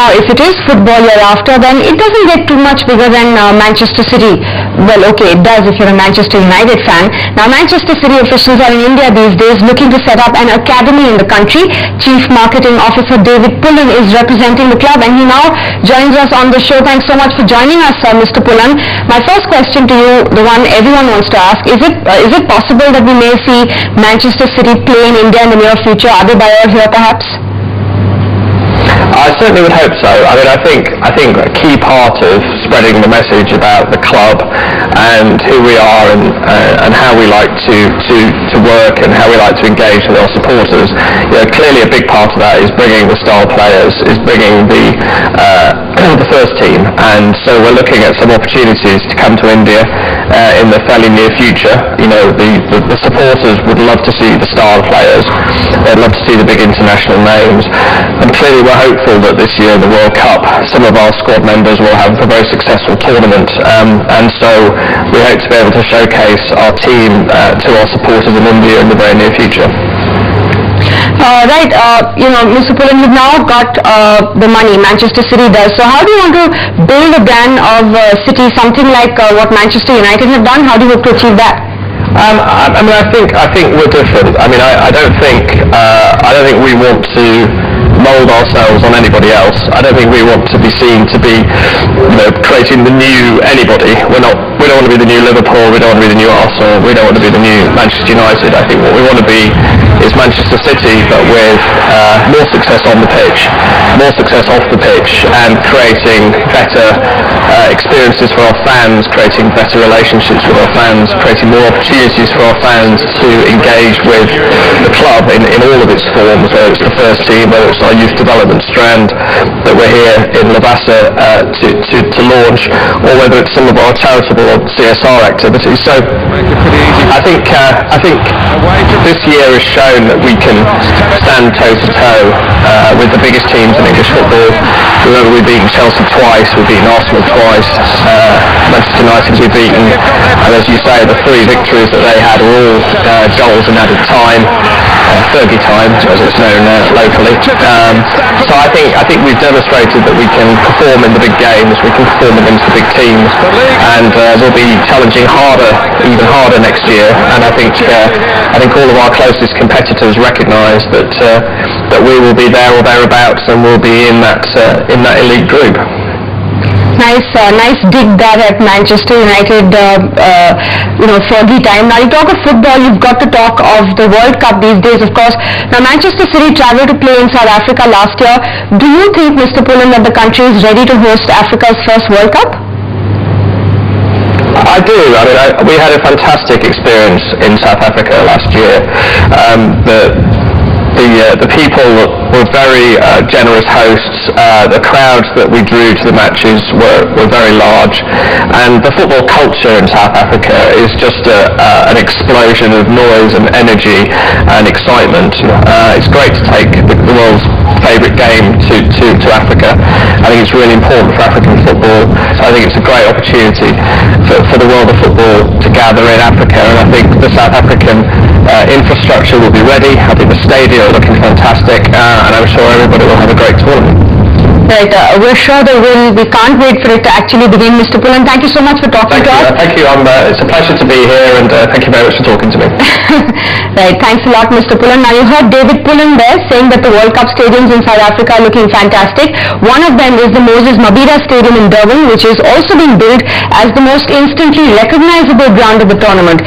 Now, if it is football you're after, then it doesn't get too much bigger than Manchester City. Well, okay, it does if you're a Manchester United fan. Now, Manchester City officials are in India these days looking to set up an academy in the country. Chief Marketing Officer David Pullan is representing the club, and he now joins us on the show. Thanks so much for joining us, Mr. Pullan. My first question to you, the one everyone wants to ask, is it possible that we may see Manchester City play in India in the near future? Are they by or here, perhaps? I certainly would hope so. I mean, I think a key part of spreading the message about the club and who we are and how we like to work and how we like to engage with our supporters, clearly a big part of that is bringing the star players, is bringing the first team, and so we're looking at some opportunities to come to India in the fairly near future. The supporters would love to see the star players, they'd love to see the big international names, and clearly we're hopeful that this year in the World Cup some of our squad members will have a very successful tournament, and so we hope to be able to showcase our team to our supporters in India in the very near future. Right, Mr. Pullan, you've now got the money, Manchester City does. So how do you want to build a brand of City, something like what Manchester United have done? How do you hope to achieve that? I think we're different. I don't think we want to mould ourselves on anybody else. I don't think we want to be seen to be, creating the new anybody. We don't want to be the new Liverpool. We don't want to be the new Arsenal. We don't want to be the new Manchester United. I think what we want to be is Manchester City, but with more success on the pitch, more success off the pitch, and creating better experiences for our fans, creating better relationships with our fans, creating more opportunities for our fans to engage with the club in all of its forms, whether it's the first team, whether it's our youth development strand that we're here in Lavasa to launch, or whether it's some of our charitable or CSR activities. So I think this year has shown that we can stand toe to toe with the biggest teams in English football. Remember, we've beaten Chelsea twice, we've beaten Arsenal twice, Manchester United we've beaten, and as you say, the 3 victories that they had were all goals in added time, Fergie time as it's known locally. So I think we've demonstrated that we can perform in the big games, we can perform against the big teams, and we'll be challenging even harder next year. And I think all of our closest competitors recognise that we will be there or thereabouts, and we'll be in that elite group. Nice dig there at Manchester United, Fergie time. Now you talk of football, you've got to talk of the World Cup these days, of course. Now Manchester City travelled to play in South Africa last year. Do you think, Mr. Pullan, that the country is ready to host Africa's first World Cup? I do. We had a fantastic experience in South Africa last year. The people were very generous hosts. The crowds that we drew to the matches were very large, and the football culture in South Africa is just an explosion of noise and energy and excitement. It's great to take the world's favourite game to Africa. I think it's really important for African football. So I think it's a great opportunity for the world of football to gather in Africa, and I think the South African infrastructure will be ready. I think the stadium are looking fantastic, and I'm sure everybody will have a great tournament. Right, we're sure they will. We can't wait for it to actually begin. Mr. Pullan, thank you so much for talking to us. Thank you. It's a pleasure to be here, and thank you very much for talking to me. Right, thanks a lot, Mr. Pullan. Now you heard David Pullan there saying that the World Cup stadiums in South Africa are looking fantastic. One of them is the Moses Mabhida Stadium in Durban, which is also being built as the most instantly recognizable ground of the tournament.